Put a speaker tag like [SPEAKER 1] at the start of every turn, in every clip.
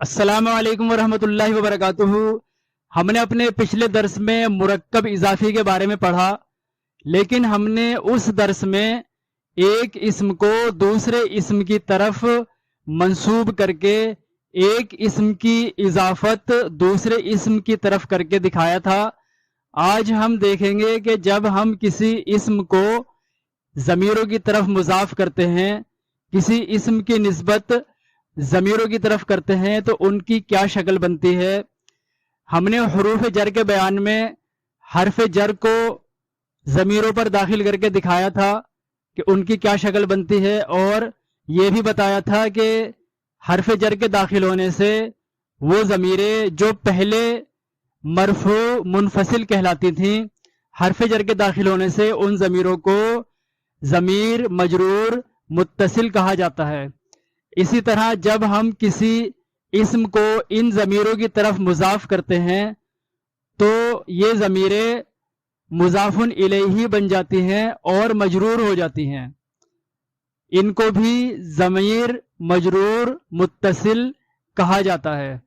[SPEAKER 1] अस्सलाम वालेकुम वरहमतुल्लाहि वबरकातुहू। हमने अपने पिछले दर्स में मुरक्कब इजाफी के बारे में पढ़ा, लेकिन हमने उस दर्स में एक इस्म को दूसरे इस्म की तरफ मंसूब करके एक इस्म की इजाफत दूसरे इस्म की तरफ करके दिखाया था। आज हम देखेंगे कि जब हम किसी इस्म को ज़मीरों की तरफ मुज़ाफ करते हैं, किसी इस्म की निस्बत ज़मीरों की तरफ करते हैं, तो उनकी क्या शक्ल बनती है। हमने हुरूफ जर के बयान में हरफ जर को ज़मीरों पर दाखिल करके दिखाया था कि उनकी क्या शक्ल बनती है, और ये भी बताया था कि हरफ जर के दाखिल होने से वो ज़मीरें जो पहले मरफू मुनफसिल कहलाती थीं, हरफ जर के दाखिल होने से उन ज़मीरों को ज़मीर मजरूर मुत्तसिल कहा जाता है। इसी तरह जब हम किसी इस्म को इन ज़मीरों की तरफ मुज़ाफ करते हैं तो ये ज़मीरें मुज़ाफुन इलैही बन जाती हैं और मजरूर हो जाती हैं। इनको भी ज़मीर मजरूर मुत्तसिल कहा जाता है।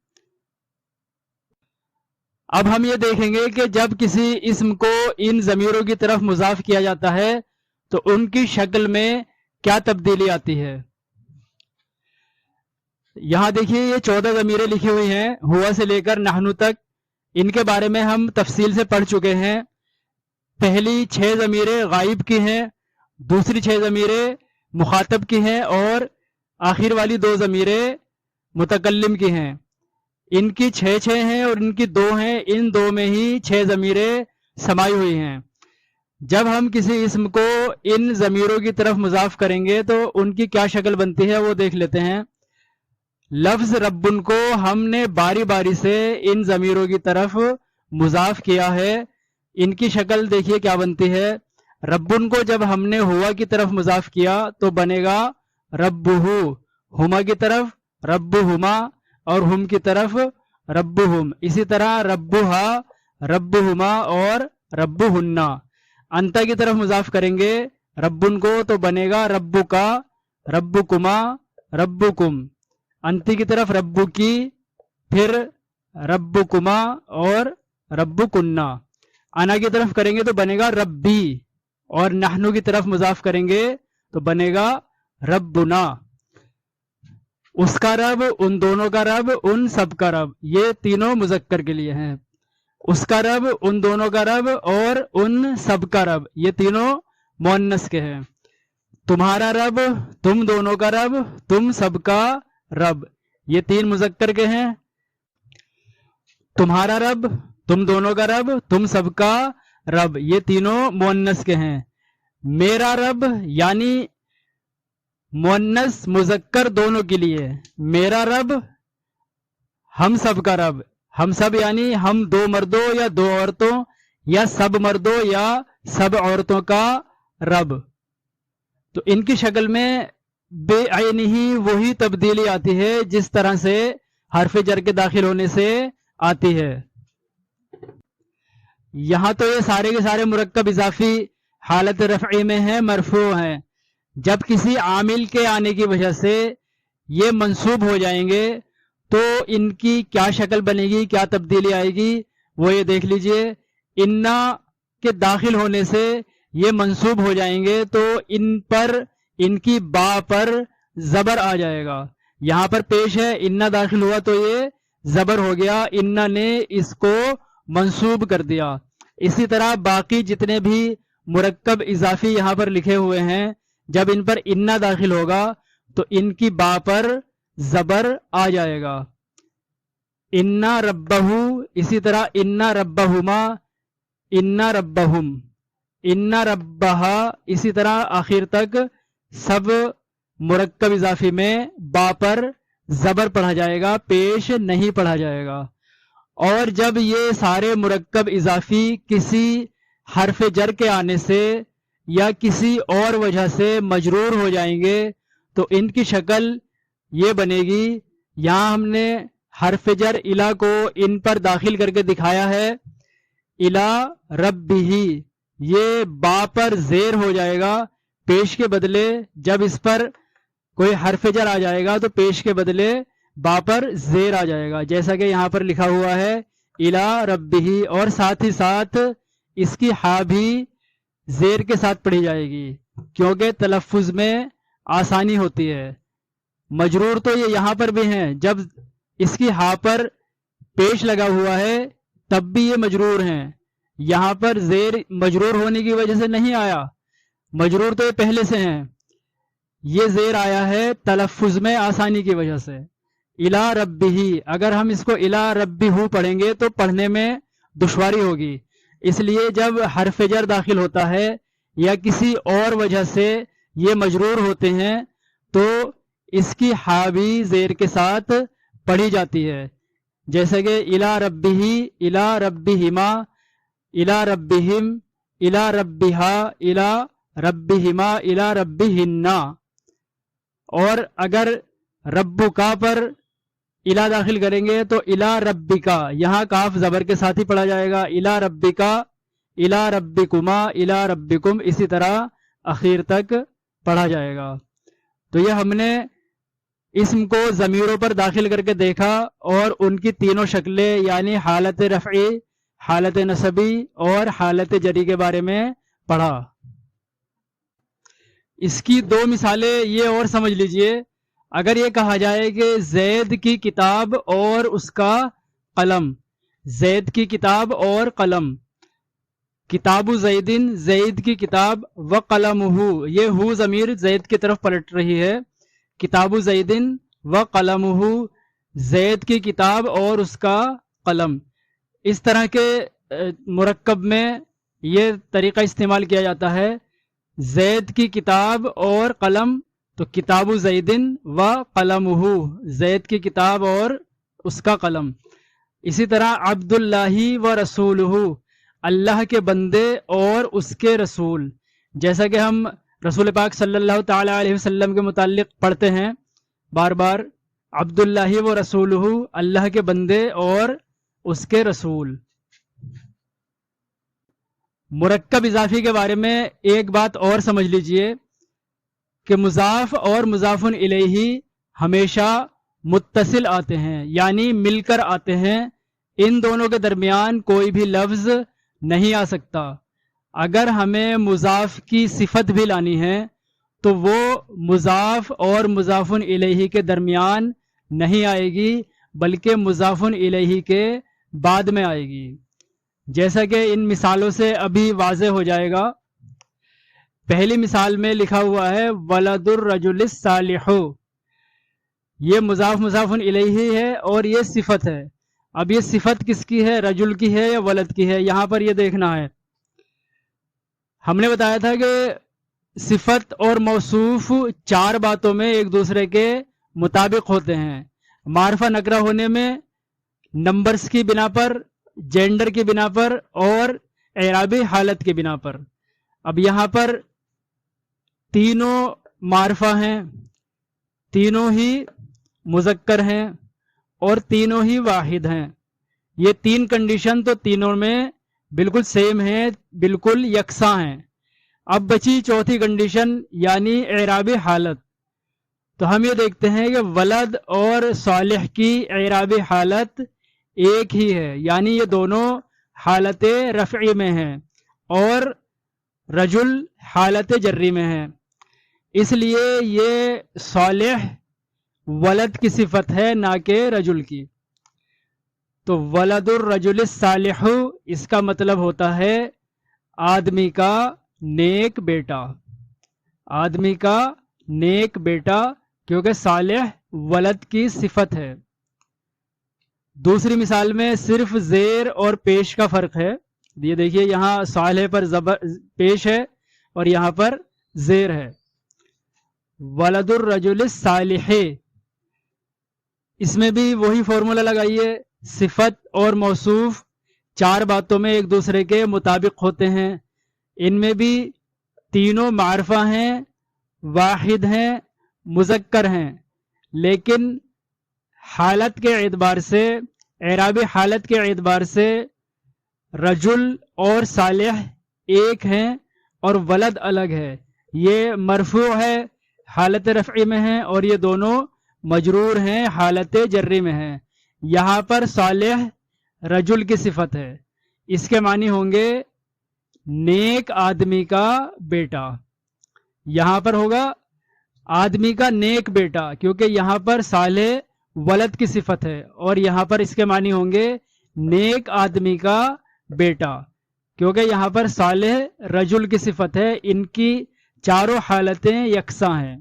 [SPEAKER 1] अब हम ये देखेंगे कि जब किसी इस्म को इन ज़मीरों की तरफ मुज़ाफ किया जाता है तो उनकी शक्ल में क्या तब्दीली आती है। यहाँ देखिए, ये 14 ज़मीरें लिखी हुई हैं हुआ से लेकर नहनु तक। इनके बारे में हम तफसील से पढ़ चुके हैं। पहली 6 ज़मीरें गायब की हैं, दूसरी 6 ज़मीरें मुखातब की हैं, और आखिर वाली 2 ज़मीरें मुतकल्लिम की हैं। इनकी 6 हैं और इनकी 2 हैं। इन 2 में ही 6 ज़मीरें समाई हुई हैं। जब हम किसी इस्म को इन ज़मीरों की तरफ मुज़ाफ करेंगे तो उनकी क्या शक्ल बनती है वो देख लेते हैं। लफ्ज़ रब्बुन को हमने बारी बारी से इन ज़मीरों की तरफ मुज़ाफ किया है। इनकी शक्ल देखिए क्या बनती है। रब्बुन को जब हमने हुआ की तरफ मुज़ाफ किया तो बनेगा रब्बुहु, हुमा की तरफ रब्बुहुमा और हुम की तरफ रब्बुहुम। इसी तरह रब्बुहा, रब्बुहुमा और रब्बुहुन्ना। अंता की तरफ मुज़ाफ करेंगे रब्बुन को तो बनेगा रब्बुका, रब्बुकुमा, रब्बुकुम। अंती की तरफ रब्बु की, फिर रब्बुकुमा और रब्बुकुन्ना। अना की तरफ करेंगे तो बनेगा रब्बी, और नहनु की तरफ मुज़ाफ करेंगे तो बनेगा रब्बुना। उसका रब, उन दोनों का रब, उन सब का रब, ये तीनों मुज़क्कर के लिए हैं। उसका रब, उन दोनों का रब और उन सब का रब, ये तीनों मुअन्नस के हैं। तुम्हारा रब, तुम दोनों का रब, तुम सबका रब, ये 3 मुज़क्कर के हैं। तुम्हारा रब, तुम दोनों का रब, तुम सबका रब, ये तीनों मुअन्नस के हैं। मेरा रब यानी मुअन्नस मुज़क्कर दोनों के लिए। मेरा रब, हम सब का रब। हम सब यानी हम 2 मर्दों या 2 औरतों या सब मर्दों या सब औरतों का रब। तो इनकी शक्ल में बेआइनिही वही तब्दीली आती है जिस तरह से हरफ जर के दाखिल होने से आती है। यहां तो ये सारे के सारे मुरक्कब इजाफी हालत रफ़ई में हैं, मरफू हैं। जब किसी आमिल के आने की वजह से ये मंसूब हो जाएंगे तो इनकी क्या शक्ल बनेगी, क्या तब्दीली आएगी, वो ये देख लीजिए। इन्ना के दाखिल होने से ये मंसूब हो जाएंगे तो इन पर, इनकी बा पर जबर आ जाएगा। यहां पर पेश है इन्ना दाखिल हुआ तो ये जबर हो गया, इन्ना ने इसको मंसूब कर दिया। इसी तरह बाकी जितने भी मुरक्कब इजाफी यहां पर लिखे हुए हैं, जब इन पर इन्ना दाखिल होगा तो इनकी बा पर जबर आ जाएगा। इन्ना रब्बहू, इसी तरह इन्ना रब्बहुमा, इन्ना रब्बहुम, इन्ना रब्बहा, इसी तरह आखिर तक सब मुरक्कब इजाफी में बा पर जबर पढ़ा जाएगा, पेश नहीं पढ़ा जाएगा। और जब ये सारे मुरक्कब इजाफी किसी हरफ जर के आने से या किसी और वजह से मजरूर हो जाएंगे तो इनकी शक्ल ये बनेगी। यहां हमने हरफ जर इला को इन पर दाखिल करके दिखाया है। इला रब्बिही, ये बा पर जेर हो जाएगा पेश के बदले। जब इस पर कोई हरफ जर आ जाएगा तो पेश के बदले با پر زیر آ جائے گا، جیسا کہ یہاں پر لکھا ہوا ہے الا ربہ، اور ساتھ ہی ساتھ اس کی ہا بھی زیر کے ساتھ پڑھی جائے گی کیونکہ تلفظ میں آسانی ہوتی ہے۔ مجرور تو یہ یہاں پر بھی ہیں، جب اس کی ہا پر پیش لگا ہوا ہے تب بھی یہ مجرور ہیں، یہاں پر زیر مجرور ہونے کی وجہ سے نہیں آیا، مجرور تو یہ پہلے سے ہیں، یہ زیر آیا ہے تلفظ میں آسانی کی وجہ سے۔ الا ربہ، اگر ہم اس کو الا ربہ پڑھیں گے تو پڑھنے میں دشواری ہوگی، اس لیے جب حرف جر داخل ہوتا ہے یا کسی اور وجہ سے یہ مجرور ہوتے ہیں تو اس کی ہا بھی زیر کے ساتھ پڑھی جاتی ہے، جیسے کہ الا ربہ، الا ربہما، الا ربہم، الا ربہا، الا ربہما، الا ربہن۔ اور اگر ربکا پر الا داخل کریں گے تو الا ربکا، یہاں کاف زبر کے ساتھ ہی پڑھا جائے گا، الا ربکا، الا ربکما، الا ربکم، اسی طرح اخیر تک پڑھا جائے گا۔ تو یہ ہم نے اسم کو ضمیروں پر داخل کر کے دیکھا اور ان کی تینوں شکلیں یعنی حالت رفعی، حالت نصبی اور حالت جری کے بارے میں پڑھا۔ اس کی دو مثالیں یہ اور سمجھ لیجئے، اگر یہ کہا جائے کہ زید کی کتاب اور اس کا قلم، زید کی کتاب اور قلم، کتاب زیدن، زید کی کتاب، و قلمہ، یہ ہو ضمیر زید کی طرف پلٹ رہی ہے، کتاب زیدن و قلمہ، زید کی کتاب اور اس کا قلم۔ اس طرح کے مرکب میں یہ طریقہ استعمال کیا جاتا ہے، زید کی کتاب اور قلم تو کتاب زیدن و قلمہ، زید کی کتاب اور اس کا قلم۔ اسی طرح عبد اللہ و رسولہ، اللہ کے بندے اور اس کے رسول، جیسا کہ ہم رسول پاک صلی اللہ تعالی علیہ وسلم کے متعلق پڑھتے ہیں بار بار، عبد اللہ و رسولہ، اللہ کے بندے اور اس کے رسول۔ مرکب اضافی کے بارے میں ایک بات اور سمجھ لیجئے کہ مضاف اور مضاف الیہ ہمیشہ متصل آتے ہیں، یعنی مل کر آتے ہیں، ان دونوں کے درمیان کوئی بھی لفظ نہیں آ سکتا۔ اگر ہمیں مضاف کی صفت بھی لانی ہے تو وہ مضاف اور مضاف الیہ کے درمیان نہیں آئے گی بلکہ مضاف الیہ کے بعد میں آئے گی، جیسا کہ ان مثالوں سے ابھی واضح ہو جائے گا۔ پہلی مثال میں لکھا ہوا ہے ولد الرجل الصالح، یہ مضاف مضاف الیہ ہے اور یہ صفت ہے۔ اب یہ صفت کس کی ہے، رجل کی ہے یا ولد کی ہے، یہاں پر یہ دیکھنا ہے۔ ہم نے بتایا تھا کہ صفت اور موصوف چار باتوں میں ایک دوسرے کے مطابق ہوتے ہیں، معرفہ نکرہ ہونے میں، نمبرز کی بنا پر، جینڈر کی بنا پر اور اعرابی حالت کی بنا پر۔ اب یہاں پر تینوں معرفہ ہیں، تینوں ہی مذکر ہیں اور تینوں ہی واحد ہیں، یہ تین کنڈیشن تو تینوں میں بالکل سیم ہیں، بالکل یکساں ہیں۔ اب بچی چوتھی کنڈیشن یعنی اعرابی حالت، تو ہم یہ دیکھتے ہیں کہ ولد اور صالح کی اعرابی حالت ایک ہی ہے، یعنی یہ دونوں حالت رفعی میں ہیں اور رجل حالت جری میں ہے، اس لیے یہ صالح ولد کی صفت ہے نہ کہ رجل کی۔ تو ولد الرجل الصالح اس کا مطلب ہوتا ہے آدمی کا نیک بیٹا، آدمی کا نیک بیٹا، کیونکہ صالح ولد کی صفت ہے۔ دوسری مثال میں صرف زیر اور پیش کا فرق ہے، یہ دیکھیے یہاں صالح پر پیش ہے اور یہاں پر زیر ہے، ولد الرجل الصالح، اس میں بھی وہی فارمولا لگائیے، صفت اور موصوف چار باتوں میں ایک دوسرے کے مطابق ہوتے ہیں، ان میں بھی تینوں معرفہ ہیں، واحد ہیں، مذکر ہیں، لیکن حالت کے اعتبار سے، اعرابی حالت کے اعتبار سے رجل اور صالح ایک ہیں اور ولد الگ ہے، یہ مرفوع ہے، حالت رفعی میں ہیں، اور یہ دونوں مجرور ہیں، حالت جری میں ہیں. یہاں پر صالح رجل کی صفت ہے، اس کے معنی ہوں گے نیک آدمی کا بیٹا. یہاں پر ہوگا آدمی کا نیک بیٹا، کیونکہ یہاں پر صالح ولد کی صفت ہے، اور یہاں پر اس کے معنی ہوں گے نیک آدمی کا بیٹا، کیونکہ یہاں پر صالح رجل کی صفت ہے. ان کی چاروں حالتیں یکساں ہیں.